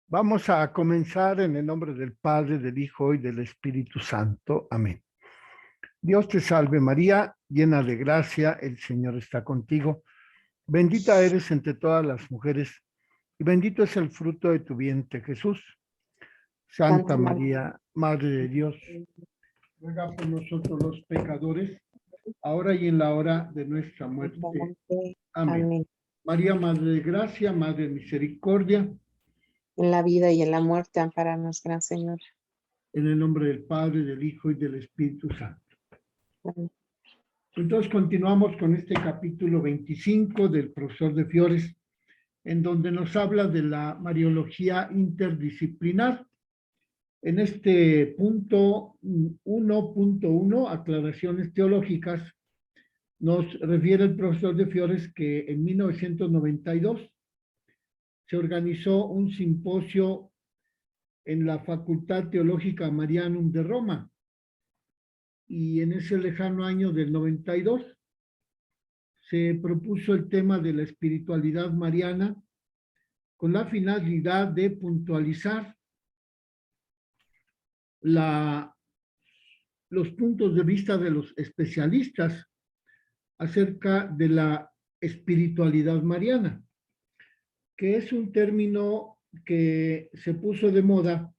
Vamos a comenzar en el nombre del Padre, del Hijo y del Espíritu Santo. Amén. Dios te salve María, llena de gracia, el Señor está contigo. Bendita eres entre todas las mujeres y bendito es el fruto de tu vientre, Jesús. Santa Santa María, María, Madre de Dios, ruega por nosotros los pecadores, ahora y en la hora de nuestra muerte. Amén. amén. María, Madre de gracia, Madre de misericordia, En la vida y en la muerte, amparanos, Gran Señor. en el nombre del Padre, del Hijo y del Espíritu Santo. Amén. Entonces continuamos con este capítulo 25 del profesor de Fiores, en donde nos habla de la Mariología interdisciplinar. En este punto 1.1, aclaraciones teológicas, nos refiere el profesor de Fiores que en 1992 se organizó un simposio en la Facultad Teológica Marianum de Roma, y en ese lejano año del 92 se propuso el tema de la espiritualidad mariana con la finalidad de puntualizar los puntos de vista de los especialistas acerca de la espiritualidad mariana, que es un término que se puso de moda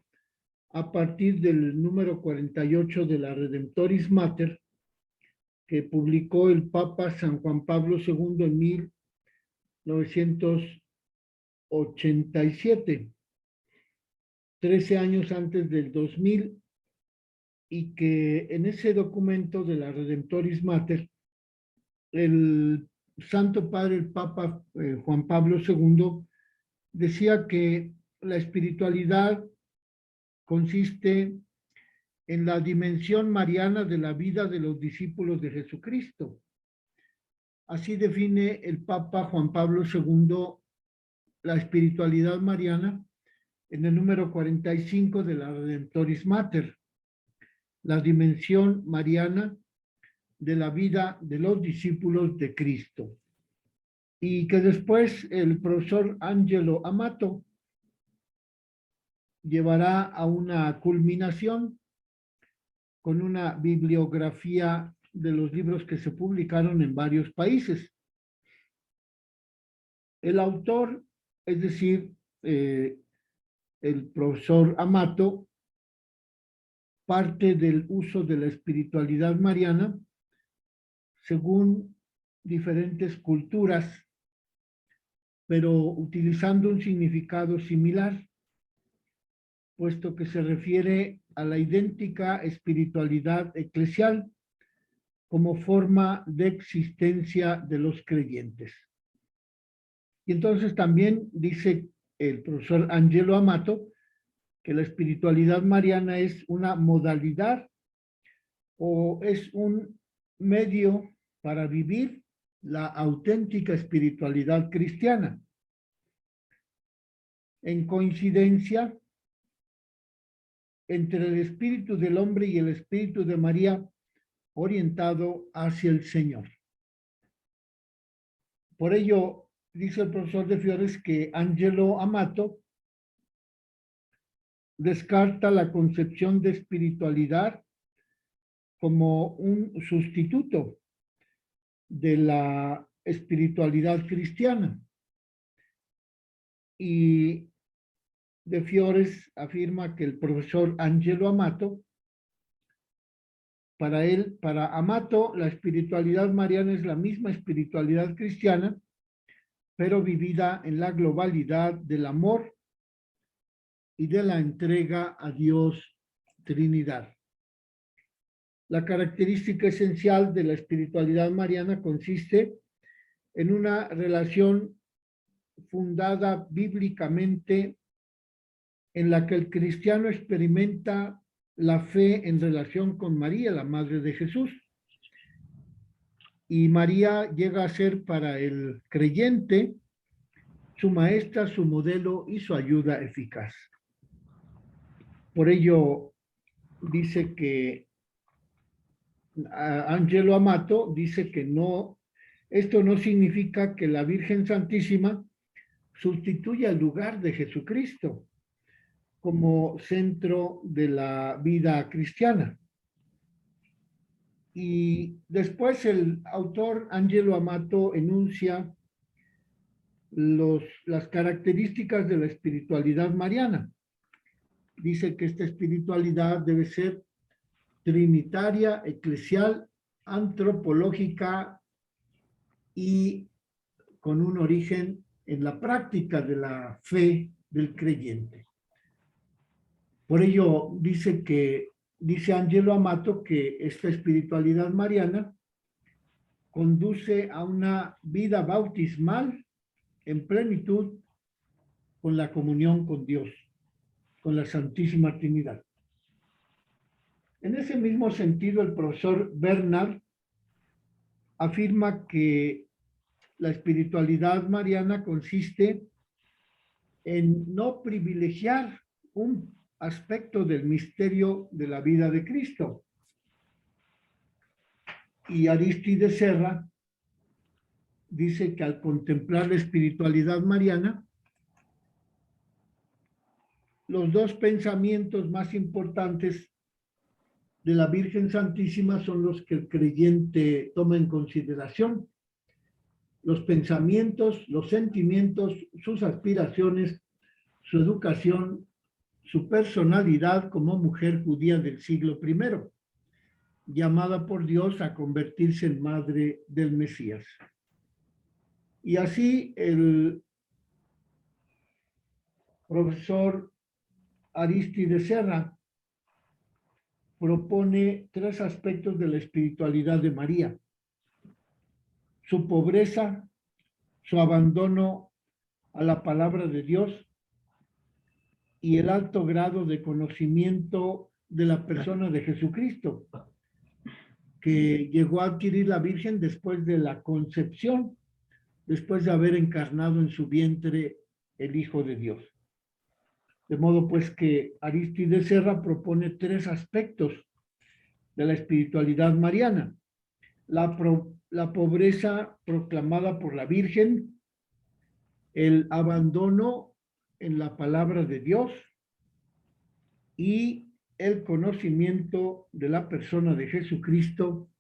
a partir del número 48 de la Redemptoris Mater, que publicó el Papa San Juan Pablo II en 1987, 13 años antes del 2000, y que en ese documento de la Redemptoris Mater, el Santo Padre, el Papa Juan Pablo II, decía que la espiritualidad consiste en la dimensión mariana de la vida de los discípulos de Jesucristo. Así define el Papa Juan Pablo II la espiritualidad mariana en el número 45 de la Redemptoris Mater, la dimensión mariana de la vida de los discípulos de Cristo. Y que después el profesor Angelo Amato llevará a una culminación con una bibliografía de los libros que se publicaron en varios países. El autor, es decir, el profesor Amato, parte del uso de la espiritualidad mariana según diferentes culturas, pero utilizando un significado similar, puesto que se refiere a la idéntica espiritualidad eclesial como forma de existencia de los creyentes. Y entonces también dice el profesor Angelo Amato que la espiritualidad mariana es una modalidad o es un medio para vivir la auténtica espiritualidad cristiana, en coincidencia entre el espíritu del hombre y el espíritu de María orientado hacia el Señor. Por ello, dice el profesor de Fiores que Angelo Amato descarta la concepción de espiritualidad como un sustituto de la espiritualidad cristiana. Y de Fiores afirma que el profesor Angelo Amato, para Amato, la espiritualidad mariana es la misma espiritualidad cristiana, pero vivida en la globalidad del amor y de la entrega a Dios Trinidad. La característica esencial de la espiritualidad mariana consiste en una relación fundada bíblicamente en la que el cristiano experimenta la fe en relación con María, la Madre de Jesús. Y María llega a ser para el creyente su maestra, su modelo y su ayuda eficaz. Por ello, dice que Angelo Amato dice que no, esto no significa que la Virgen Santísima sustituya el lugar de Jesucristo, como centro de la vida cristiana. Y después el autor Angelo Amato enuncia las características de la espiritualidad mariana. Dice que esta espiritualidad debe ser trinitaria, eclesial, antropológica y con un origen en la práctica de la fe del creyente. Por ello dice Angelo Amato que esta espiritualidad mariana conduce a una vida bautismal en plenitud con la comunión con Dios, con la Santísima Trinidad. En ese mismo sentido, el profesor Bernard afirma que la espiritualidad mariana consiste en no privilegiar un aspecto del misterio de la vida de Cristo. Y Arístides Serra dice que al contemplar la espiritualidad mariana, los dos pensamientos más importantes de la Virgen Santísima son los que el creyente toma en consideración: los pensamientos, los sentimientos, sus aspiraciones, su educación, su personalidad como mujer judía del siglo I, llamada por Dios a convertirse en madre del Mesías. Y así el profesor Arístides Serra propone tres aspectos de la espiritualidad de María: su pobreza, su abandono a la palabra de Dios y el alto grado de conocimiento de la persona de Jesucristo, que llegó a adquirir la Virgen después de la concepción, después de haber encarnado en su vientre el Hijo de Dios. De modo pues que Arístides Serra propone tres aspectos de la espiritualidad mariana: la pobreza proclamada por la Virgen, el abandono en la palabra de Dios y el conocimiento de la persona de Jesucristo,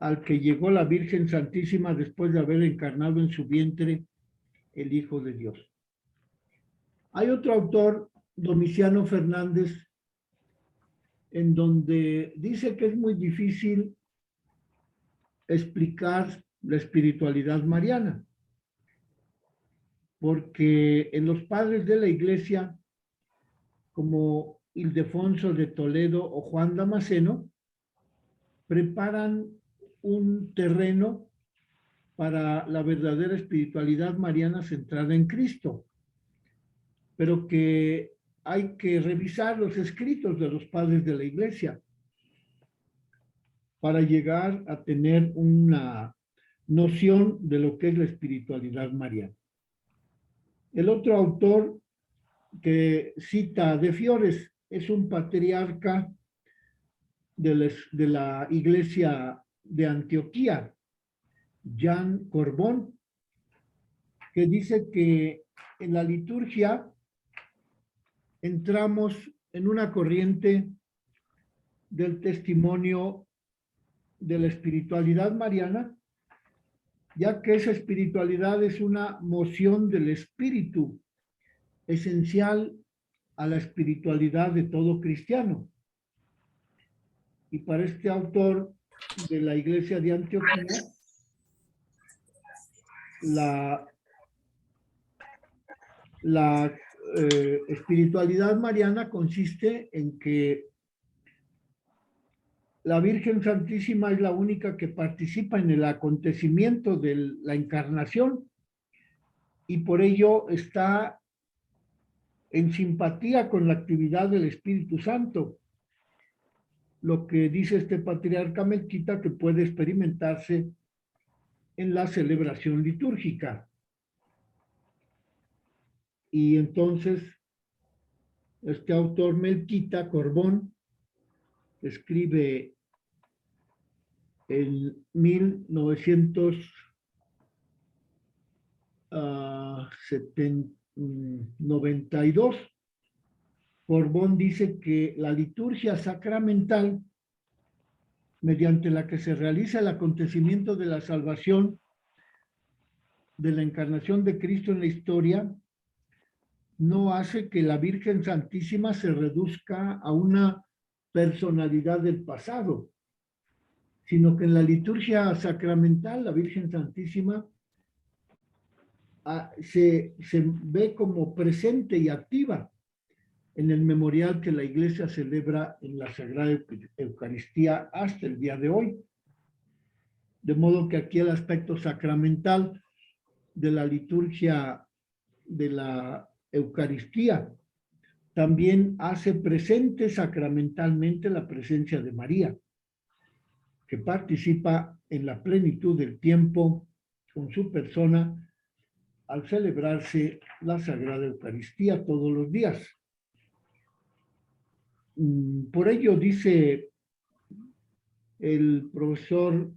al que llegó la Virgen Santísima después de haber encarnado en su vientre el Hijo de Dios. Hay otro autor, Domiciano Fernández, en donde dice que es muy difícil explicar la espiritualidad mariana, porque en los padres de la Iglesia, como Ildefonso de Toledo o Juan Damasceno, preparan un terreno para la verdadera espiritualidad mariana centrada en Cristo, pero que hay que revisar los escritos de los padres de la Iglesia para llegar a tener una noción de lo que es la espiritualidad mariana. El otro autor que cita De Fiores es un patriarca de la Iglesia de Antioquía, Jean Corbón, que dice que en la liturgia entramos en una corriente del testimonio de la espiritualidad mariana, ya que esa espiritualidad es una moción del espíritu esencial a la espiritualidad de todo cristiano. Y para este autor de la Iglesia de Antioquía, la espiritualidad mariana consiste en que la Virgen Santísima es la única que participa en el acontecimiento de la encarnación y por ello está en simpatía con la actividad del Espíritu Santo, lo que dice este patriarca melquita que puede experimentarse en la celebración litúrgica. Y entonces este autor melquita, Corbón, escribe en 1992 Corbón dice que la liturgia sacramental, mediante la que se realiza el acontecimiento de la salvación, de la encarnación de Cristo en la historia, no hace que la Virgen Santísima se reduzca a una personalidad del pasado, sino que en la liturgia sacramental la Virgen Santísima se ve como presente y activa en el memorial que la Iglesia celebra en la Sagrada Eucaristía hasta el día de hoy. De modo que aquí el aspecto sacramental de la liturgia de la Eucaristía también hace presente sacramentalmente la presencia de María, que participa en la plenitud del tiempo con su persona al celebrarse la Sagrada Eucaristía todos los días. Por ello dice el profesor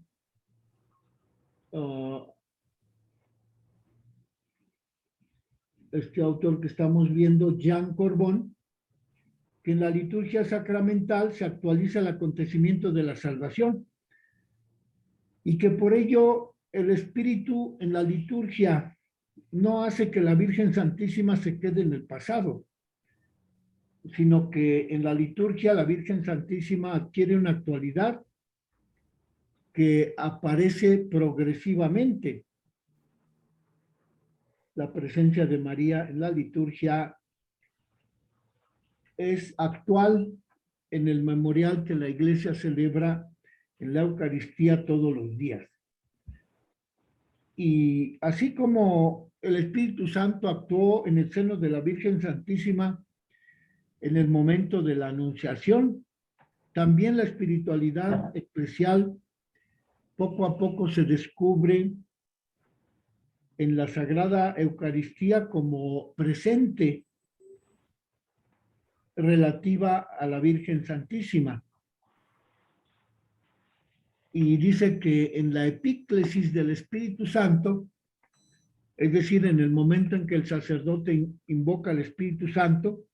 este autor que estamos viendo, Jean Corbón, que en la liturgia sacramental se actualiza el acontecimiento de la salvación y que por ello el Espíritu en la liturgia no hace que la Virgen Santísima se quede en el pasado, sino que en la liturgia la Virgen Santísima adquiere una actualidad que aparece progresivamente. La presencia de María en la liturgia es actual en el memorial que la Iglesia celebra en la Eucaristía todos los días. Y así como el Espíritu Santo actuó en el seno de la Virgen Santísima en el momento de la Anunciación, también la espiritualidad eclesial poco a poco se descubre en la Sagrada Eucaristía como presente relativa a la Virgen Santísima. Y dice que en la epíclesis del Espíritu Santo, es decir, en el momento en que el sacerdote invoca al Espíritu Santo,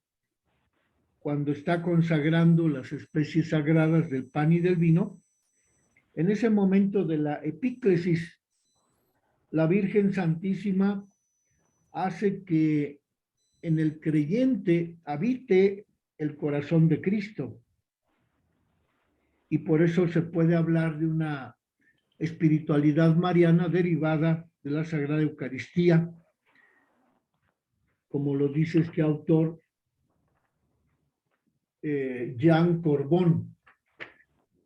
cuando está consagrando las especies sagradas del pan y del vino, en ese momento de la epíclesis, la Virgen Santísima hace que en el creyente habite el corazón de Cristo. Y por eso se puede hablar de una espiritualidad mariana derivada de la Sagrada Eucaristía, como lo dice este autor, Jean Corbón,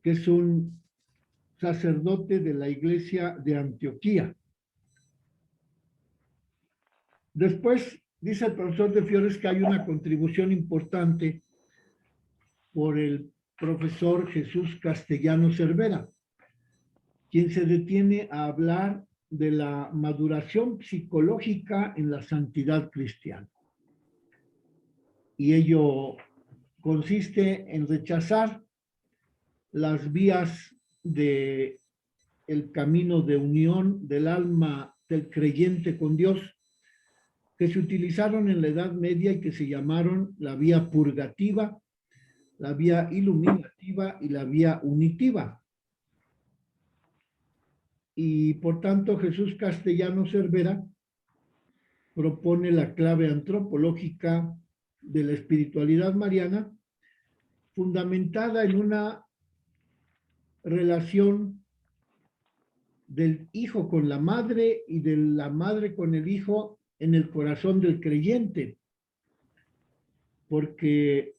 que es un sacerdote de la iglesia de Antioquía. Después, dice el profesor de Fiores que hay una contribución importante por el profesor Jesús Castellano Cervera, quien se detiene a hablar de la maduración psicológica en la santidad cristiana. Y ello consiste en rechazar las vías del camino de unión del alma del creyente con Dios, que se utilizaron en la Edad Media y que se llamaron la vía purgativa, la vía iluminativa y la vía unitiva. Y por tanto Jesús Castellano Cervera propone la clave antropológica de la espiritualidad mariana, fundamentada en una relación del hijo con la madre y de la madre con el hijo en el corazón del creyente, porque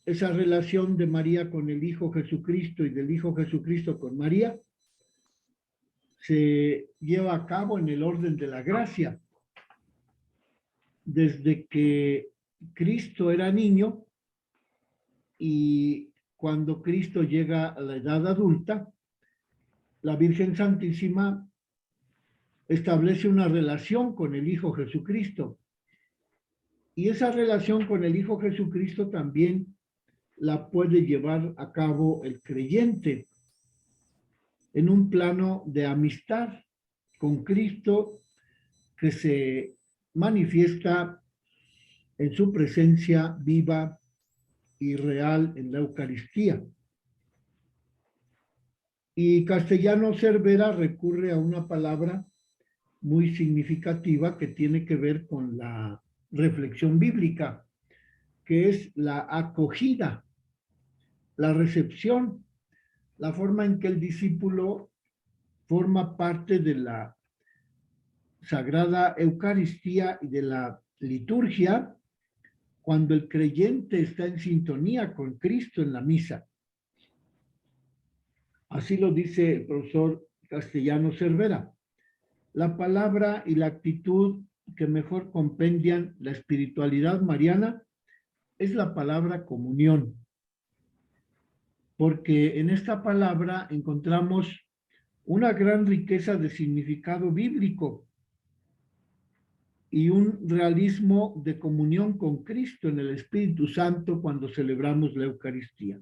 esa relación de María con el Hijo Jesucristo y del Hijo Jesucristo con María se lleva a cabo en el orden de la gracia. Desde que Cristo era niño y cuando Cristo llega a la edad adulta, la Virgen Santísima establece una relación con el Hijo Jesucristo. Y esa relación con el Hijo Jesucristo también la puede llevar a cabo el creyente en un plano de amistad con Cristo que se manifiesta en su presencia viva y real en la Eucaristía. Y Castellano Cervera recurre a una palabra muy significativa que tiene que ver con la reflexión bíblica, que es la acogida, la recepción, la forma en que el discípulo forma parte de la Sagrada Eucaristía y de la liturgia cuando el creyente está en sintonía con Cristo en la misa. Así lo dice el profesor Castellano Cervera. La palabra y la actitud que mejor compendian la espiritualidad mariana es la palabra comunión, porque en esta palabra encontramos una gran riqueza de significado bíblico y un realismo de comunión con Cristo en el Espíritu Santo cuando celebramos la Eucaristía.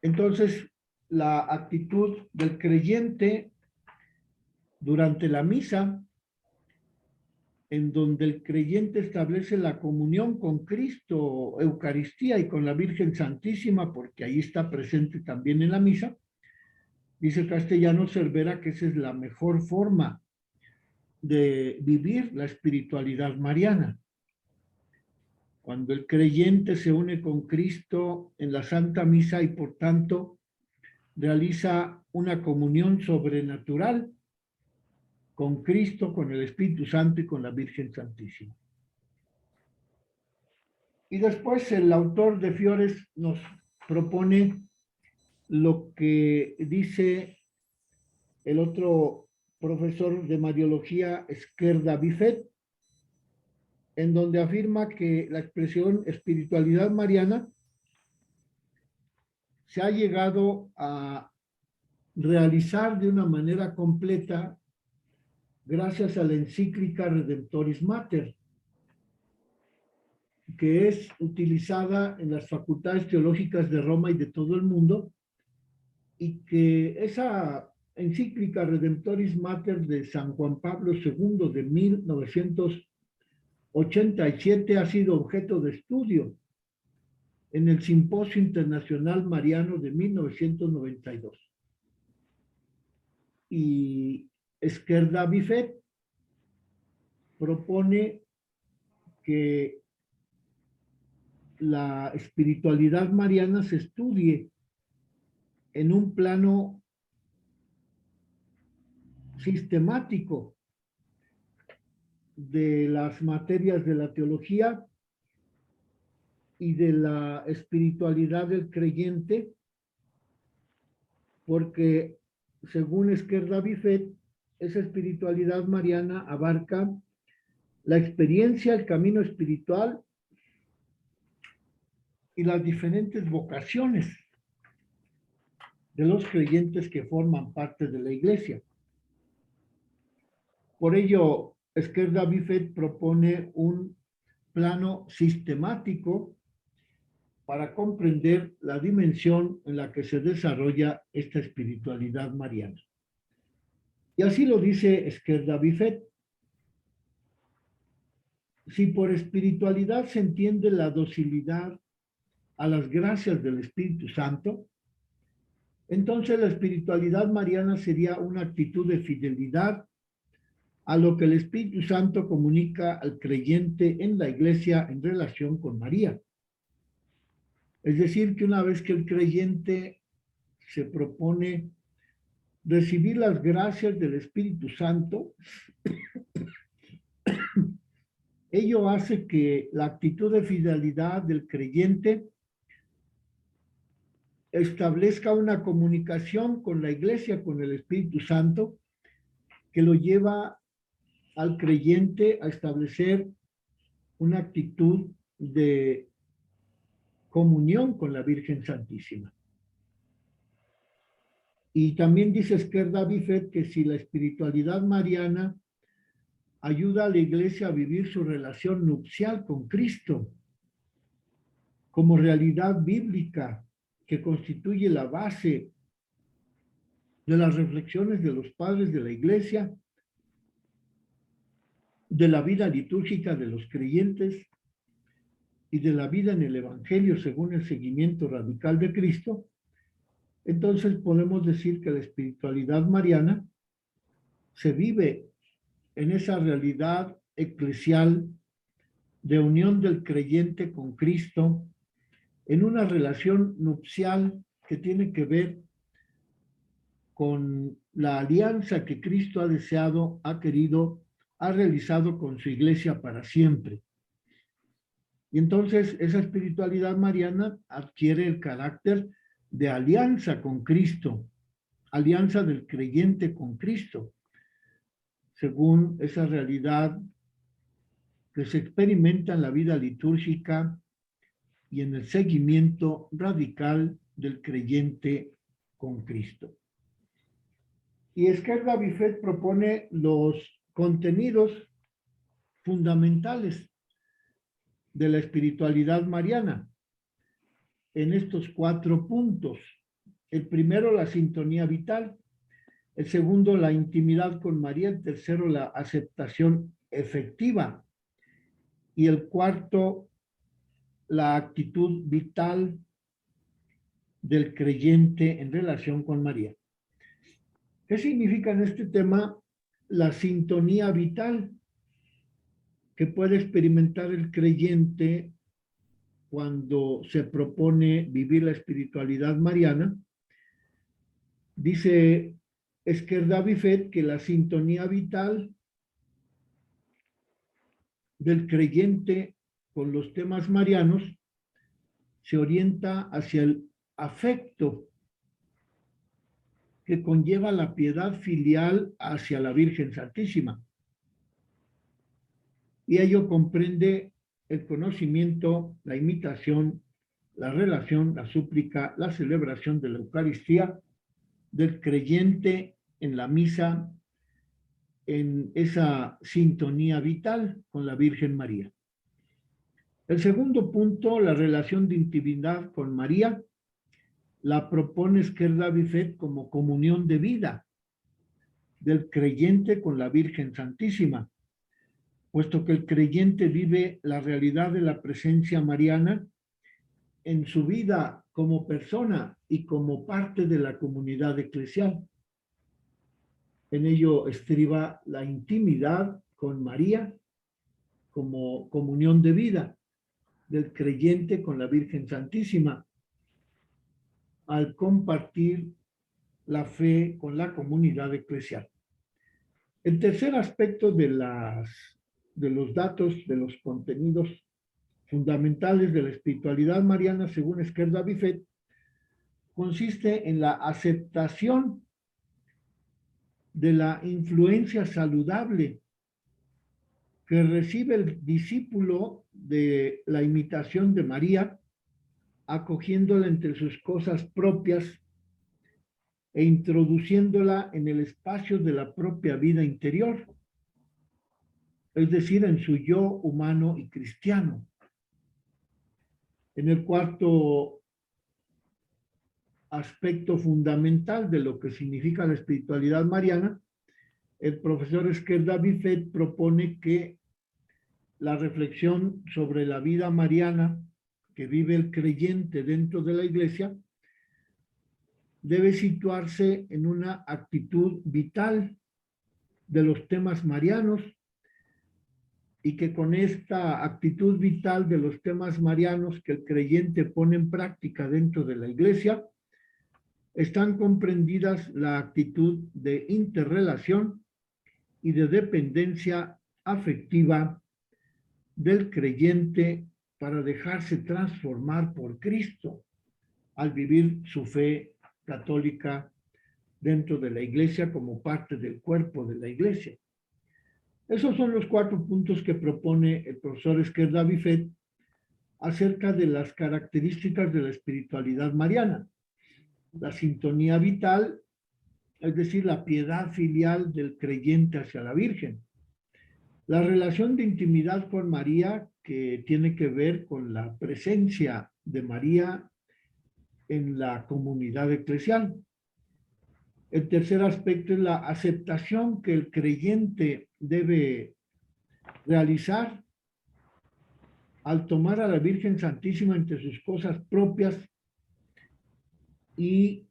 Entonces, la actitud del creyente durante la misa, en donde el creyente establece la comunión con Cristo, Eucaristía y con la Virgen Santísima, porque ahí está presente también en la misa, dice Castellano Cervera que esa es la mejor forma de vivir la espiritualidad mariana. Cuando el creyente se une con Cristo en la Santa Misa y por tanto realiza una comunión sobrenatural con Cristo, con el Espíritu Santo y con la Virgen Santísima. Y después el autor de Fiores nos propone lo que dice el otro profesor de Mariología, Esquerda Bifet, en donde afirma que la expresión espiritualidad mariana se ha llegado a realizar de una manera completa gracias a la encíclica Redemptoris Mater, que es utilizada en las facultades teológicas de Roma y de todo el mundo, y que esa encíclica Redemptoris Mater de San Juan Pablo II de 1987 ha sido objeto de estudio en el Simposio Internacional Mariano de 1992. Y Esquerda Bifet propone que la espiritualidad mariana se estudie en un plano sistemático de las materias de la teología y de la espiritualidad del creyente, porque según Esquerda Bifet, esa espiritualidad mariana abarca la experiencia, el camino espiritual y las diferentes vocaciones de los creyentes que forman parte de la iglesia. Por ello, Esquerda Bifet propone un plano sistemático para comprender la dimensión en la que se desarrolla esta espiritualidad mariana. Y así lo dice Esquerda Bifet. Si por espiritualidad se entiende la docilidad a las gracias del Espíritu Santo, entonces la espiritualidad mariana sería una actitud de fidelidad a lo que el Espíritu Santo comunica al creyente en la iglesia en relación con María. Es decir, que una vez que el creyente se propone recibir las gracias del Espíritu Santo, ello hace que la actitud de fidelidad del creyente establezca una comunicación con la iglesia, con el Espíritu Santo, que lo lleva al creyente a establecer una actitud de comunión con la Virgen Santísima. Y también dice Esquerda Bifet que si la espiritualidad mariana ayuda a la iglesia a vivir su relación nupcial con Cristo como realidad bíblica que constituye la base de las reflexiones de los padres de la iglesia, de la vida litúrgica de los creyentes, y de la vida en el Evangelio según el seguimiento radical de Cristo, entonces podemos decir que la espiritualidad mariana se vive en esa realidad eclesial de unión del creyente con Cristo, en una relación nupcial que tiene que ver con la alianza que Cristo ha deseado, ha querido, ha realizado con su iglesia para siempre. Y entonces esa espiritualidad mariana adquiere el carácter de alianza con Cristo, alianza del creyente con Cristo, según esa realidad que se experimenta en la vida litúrgica y en el seguimiento radical del creyente con Cristo. Y Esquerda Bifet propone los contenidos fundamentales de la espiritualidad mariana en estos 4 puntos. El primero, la sintonía vital. El segundo, la intimidad con María. El tercero, la aceptación efectiva. Y el cuarto, la actitud vital del creyente en relación con María. ¿Qué significa en este tema la sintonía vital que puede experimentar el creyente cuando se propone vivir la espiritualidad mariana? Dice Esquerda Bifet que la sintonía vital del creyente con los temas marianos se orienta hacia el afecto que conlleva la piedad filial hacia la Virgen Santísima. Y ello comprende el conocimiento, la imitación, la relación, la súplica, la celebración de la Eucaristía del creyente en la misa, en esa sintonía vital con la Virgen María. El segundo punto, la relación de intimidad con María, la propone Esquerda Bifet como comunión de vida del creyente con la Virgen Santísima, puesto que el creyente vive la realidad de la presencia mariana en su vida como persona y como parte de la comunidad eclesial. En ello estriba la intimidad con María como comunión de vida del creyente con la Virgen Santísima, al compartir la fe con la comunidad eclesial. El tercer aspecto de los datos, de los contenidos fundamentales de la espiritualidad mariana, según Esquerda Bifet, consiste en la aceptación de la influencia saludable que recibe el discípulo de la imitación de María, acogiéndola entre sus cosas propias e introduciéndola en el espacio de la propia vida interior, es decir, en su yo humano y cristiano. En el cuarto aspecto fundamental de lo que significa la espiritualidad mariana, el profesor Esquerda Bifet propone que la reflexión sobre la vida mariana que vive el creyente dentro de la iglesia debe situarse en una actitud vital de los temas marianos y que con esta actitud vital de los temas marianos que el creyente pone en práctica dentro de la iglesia, están comprendidas la actitud de interrelación y de dependencia afectiva del creyente para dejarse transformar por Cristo al vivir su fe católica dentro de la iglesia como parte del cuerpo de la iglesia. Esos son los 4 puntos que propone el profesor Esquerda Bifet acerca de las características de la espiritualidad mariana. La sintonía vital, es decir, la piedad filial del creyente hacia la Virgen. La relación de intimidad con María, que tiene que ver con la presencia de María en la comunidad eclesial. El tercer aspecto es la aceptación que el creyente debe realizar al tomar a la Virgen Santísima entre sus cosas propias y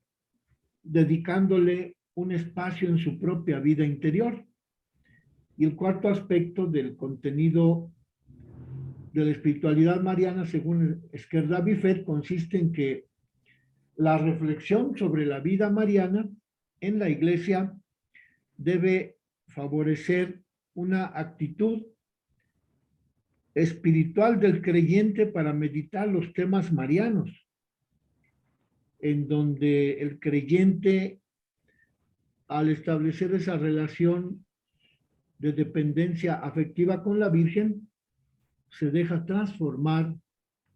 dedicándole un espacio en su propia vida interior. Y el cuarto aspecto del contenido de la espiritualidad mariana, según Esquerda Bifet, consiste en que la reflexión sobre la vida mariana en la Iglesia debe favorecer una actitud espiritual del creyente para meditar los temas marianos, en donde el creyente, al establecer esa relación de dependencia afectiva con la Virgen, se deja transformar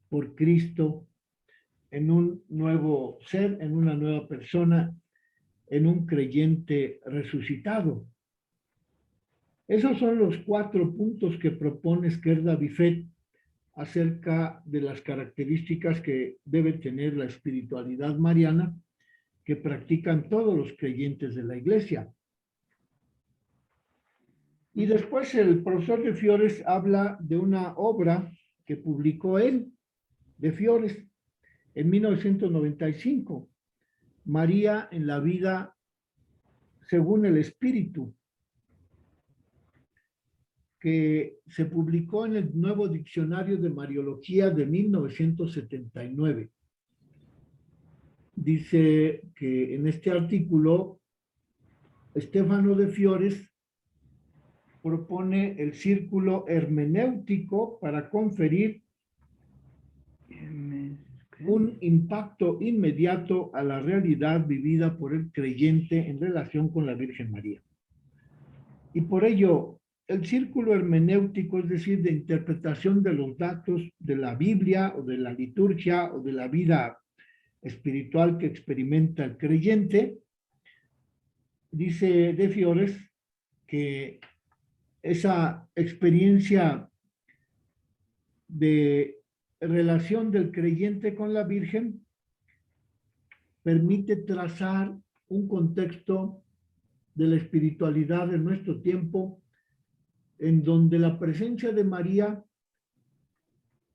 por Cristo en un nuevo ser, en una nueva persona, en un creyente resucitado. Esos son los 4 puntos que propone Esquerda Bifet acerca de las características que debe tener la espiritualidad mariana que practican todos los creyentes de la Iglesia. Y después el profesor de Fiores habla de una obra que publicó él, de Fiores, en 1995, María en la vida según el Espíritu, que se publicó en el Nuevo Diccionario de Mariología de 1979. Dice que en este artículo, Stefano de Fiores propone el círculo hermenéutico para conferir un impacto inmediato a la realidad vivida por el creyente en relación con la Virgen María. Y por ello, el círculo hermenéutico, es decir, de interpretación de los datos de la Biblia o de la liturgia o de la vida espiritual que experimenta el creyente, dice de Fiores que esa experiencia de relación del creyente con la Virgen permite trazar un contexto de la espiritualidad de nuestro tiempo en donde la presencia de María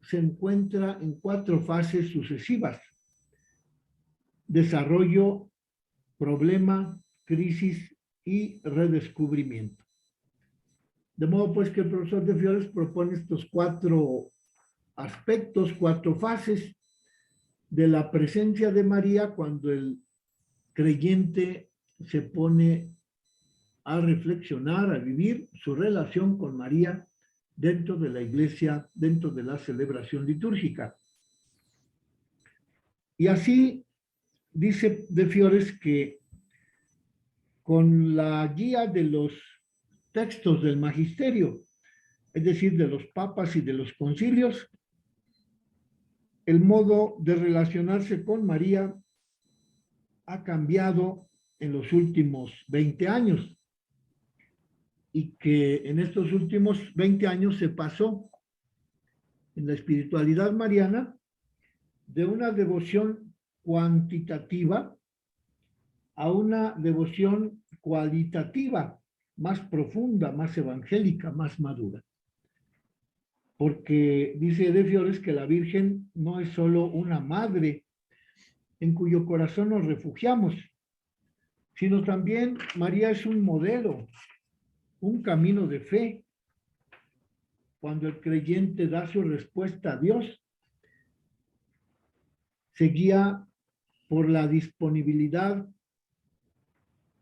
se encuentra en 4 fases sucesivas: desarrollo, problema, crisis y redescubrimiento. De modo pues que el profesor de Fiores propone estos 4 aspectos, 4 fases de la presencia de María cuando el creyente se pone a reflexionar, a vivir su relación con María dentro de la Iglesia, dentro de la celebración litúrgica. Y así dice de Fiores que con la guía de los textos del magisterio, es decir, de los papas y de los concilios, el modo de relacionarse con María ha cambiado en los últimos 20 años y que en estos últimos 20 años se pasó en la espiritualidad mariana de una devoción cuantitativa a una devoción cualitativa, más profunda, más evangélica, más madura. Porque dice de Fiores que la Virgen no es solo una madre en cuyo corazón nos refugiamos, sino también María es un modelo, un camino de fe. Cuando el creyente da su respuesta a Dios, se guía por la disponibilidad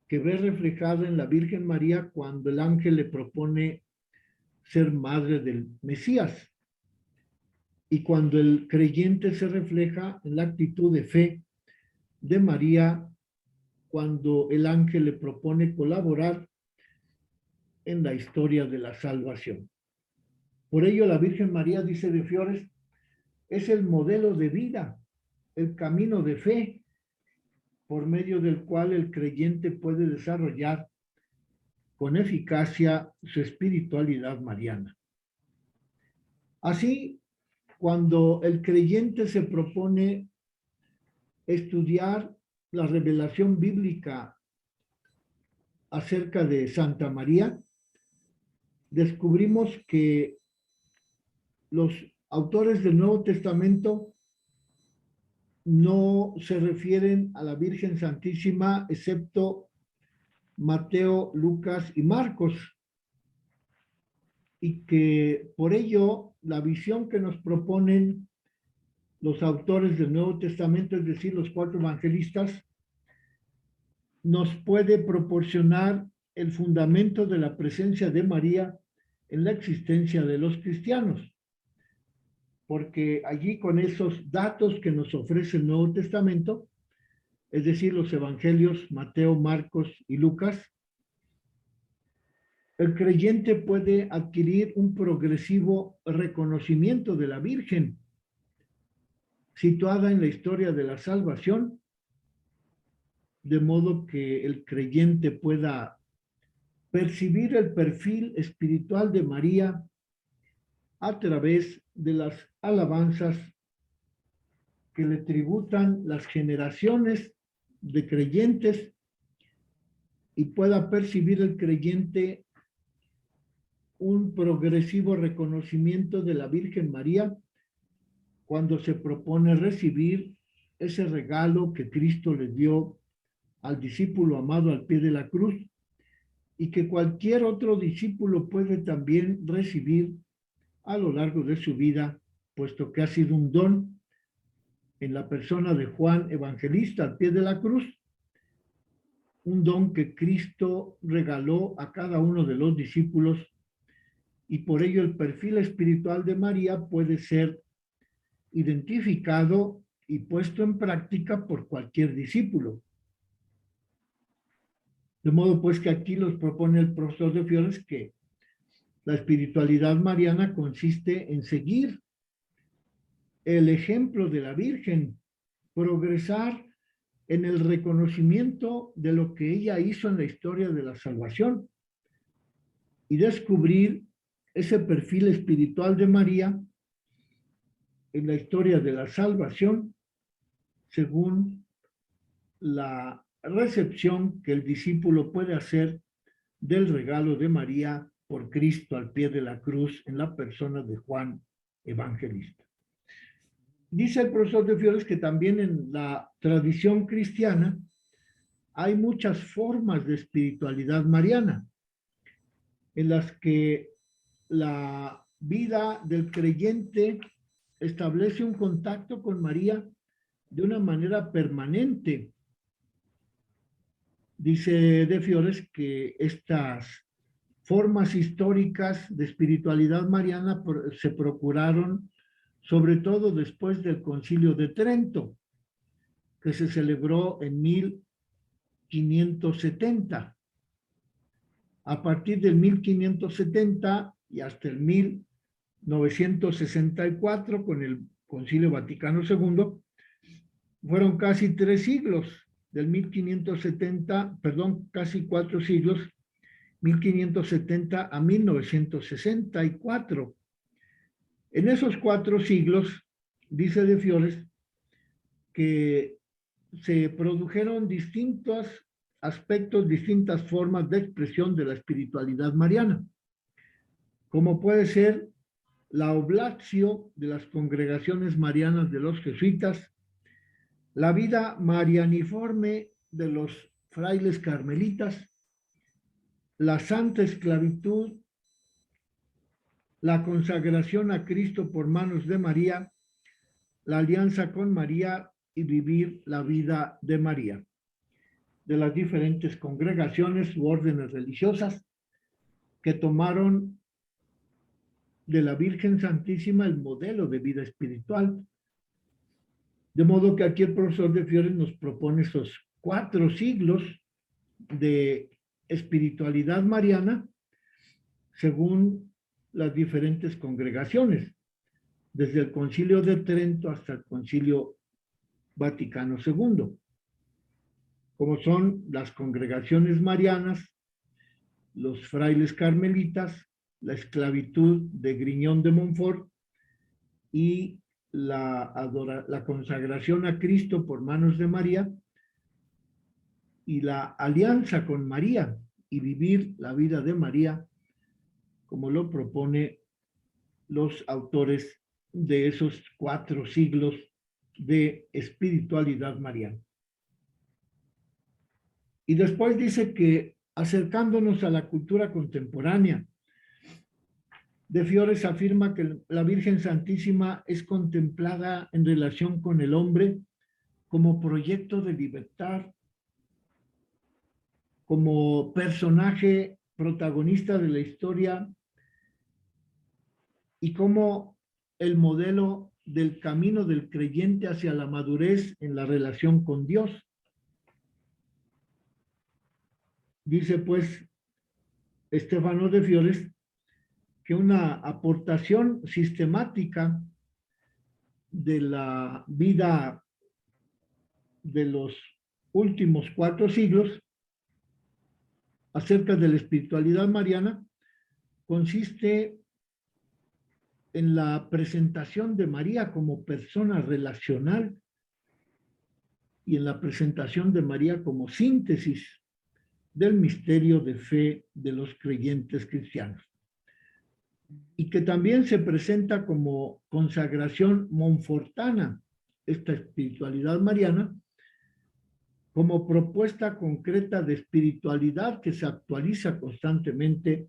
que ve reflejada en la Virgen María cuando el ángel le propone ser madre del Mesías. Y cuando el creyente se refleja en la actitud de fe de María, cuando el ángel le propone colaborar en la historia de la salvación. Por ello, la Virgen María, dice de Fiores, es el modelo de vida, el camino de fe, por medio del cual el creyente puede desarrollar con eficacia su espiritualidad mariana. Así, cuando el creyente se propone estudiar la revelación bíblica acerca de Santa María, descubrimos que los autores del Nuevo Testamento no se refieren a la Virgen Santísima, excepto Mateo, Lucas y Marcos, y que por ello la visión que nos proponen los autores del Nuevo Testamento, es decir, los 4 evangelistas, nos puede proporcionar el fundamento de la presencia de María en la existencia de los cristianos, porque allí con esos datos que nos ofrece el Nuevo Testamento, es decir, los evangelios Mateo, Marcos y Lucas, el creyente puede adquirir un progresivo reconocimiento de la Virgen, situada en la historia de la salvación, de modo que el creyente pueda percibir el perfil espiritual de María a través de las alabanzas que le tributan las generaciones de creyentes, y pueda percibir el creyente un progresivo reconocimiento de la Virgen María cuando se propone recibir ese regalo que Cristo le dio al discípulo amado al pie de la cruz, y que cualquier otro discípulo puede también recibir a lo largo de su vida, puesto que ha sido un don en la persona de Juan Evangelista al pie de la cruz, un don que Cristo regaló a cada uno de los discípulos, y por ello el perfil espiritual de María puede ser identificado y puesto en práctica por cualquier discípulo. De modo pues que aquí nos propone el profesor de Fiores que la espiritualidad mariana consiste en seguir el ejemplo de la Virgen, progresar en el reconocimiento de lo que ella hizo en la historia de la salvación y descubrir ese perfil espiritual de María en la historia de la salvación según la recepción que el discípulo puede hacer del regalo de María por Cristo al pie de la cruz en la persona de Juan Evangelista. Dice el profesor de Fiores que también en la tradición cristiana hay muchas formas de espiritualidad mariana en las que la vida del creyente establece un contacto con María de una manera permanente. Dice de Fiores que estas formas históricas de espiritualidad mariana se procuraron sobre todo después del Concilio de Trento, que se celebró en 1570. A partir del 1570 y hasta el 1964, con el Concilio Vaticano II, fueron casi 3 siglos, del 1570, perdón, casi 4 siglos, 1570 a 1964. En esos 4 siglos, dice de Fiores, que se produjeron distintos aspectos, distintas formas de expresión de la espiritualidad mariana, como puede ser la oblatio de las congregaciones marianas de los jesuitas, la vida marianiforme de los frailes carmelitas, la santa esclavitud, la consagración a Cristo por manos de María, la alianza con María y vivir la vida de María, de las diferentes congregaciones u órdenes religiosas que tomaron de la Virgen Santísima el modelo de vida espiritual. De modo que aquí el profesor de Fiores nos propone esos 4 siglos de espiritualidad mariana según las diferentes congregaciones, desde el Concilio de Trento hasta el Concilio Vaticano II, como son las congregaciones marianas, los frailes carmelitas, la esclavitud de Griñón de Montfort y la consagración a Cristo por manos de María y la alianza con María y vivir la vida de María, como lo propone los autores de esos 4 siglos de espiritualidad mariana. Y después dice que acercándonos a la cultura contemporánea, De Fiores afirma que la Virgen Santísima es contemplada en relación con el hombre como proyecto de libertad, como personaje protagonista de la historia y como el modelo del camino del creyente hacia la madurez en la relación con Dios. Dice pues Stefano de Fiores que una aportación sistemática de la vida de los últimos 4 siglos acerca de la espiritualidad mariana consiste en la presentación de María como persona relacional y en la presentación de María como síntesis del misterio de fe de los creyentes cristianos. Y que también se presenta como consagración monfortana, esta espiritualidad mariana, como propuesta concreta de espiritualidad que se actualiza constantemente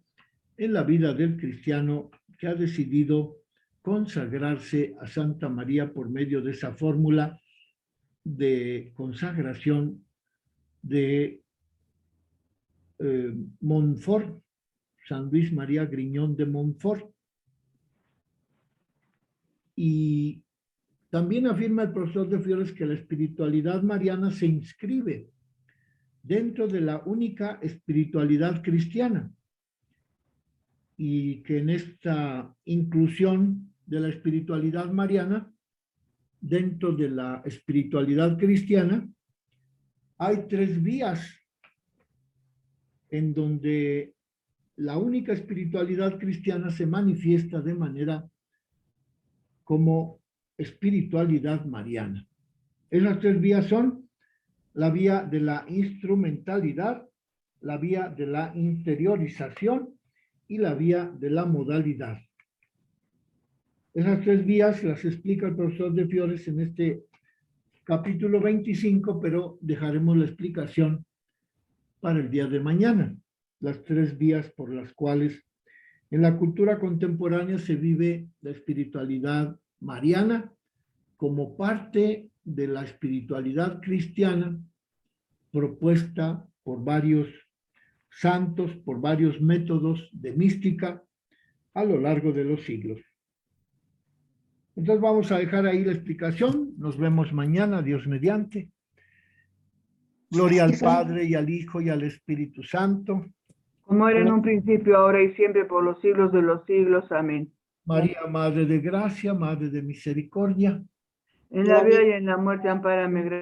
en la vida del cristiano que ha decidido consagrarse a Santa María por medio de esa fórmula de consagración de Montfort, San Luis María Griñón de Montfort. Y también afirma el profesor de Fiores que la espiritualidad mariana se inscribe dentro de la única espiritualidad cristiana y que en esta inclusión de la espiritualidad mariana dentro de la espiritualidad cristiana hay 3 vías en donde la única espiritualidad cristiana se manifiesta de manera como espiritualidad mariana. Esas 3 vías son la vía de la instrumentalidad, la vía de la interiorización y la vía de la modalidad. Esas 3 vías las explica el profesor de Fiores en este capítulo 25, pero dejaremos la explicación para el día de mañana. Las 3 vías por las cuales en la cultura contemporánea se vive la espiritualidad mariana como parte de la espiritualidad cristiana propuesta por varios santos, por varios métodos de mística a lo largo de los siglos. Entonces vamos a dejar ahí la explicación. Nos vemos mañana, Dios mediante. Gloria al Padre y al Hijo y al Espíritu Santo. Como era en un principio, ahora y siempre, por los siglos de los siglos. Amén. María, Madre de Gracia, Madre de Misericordia. En la vida y en la muerte, ampárame.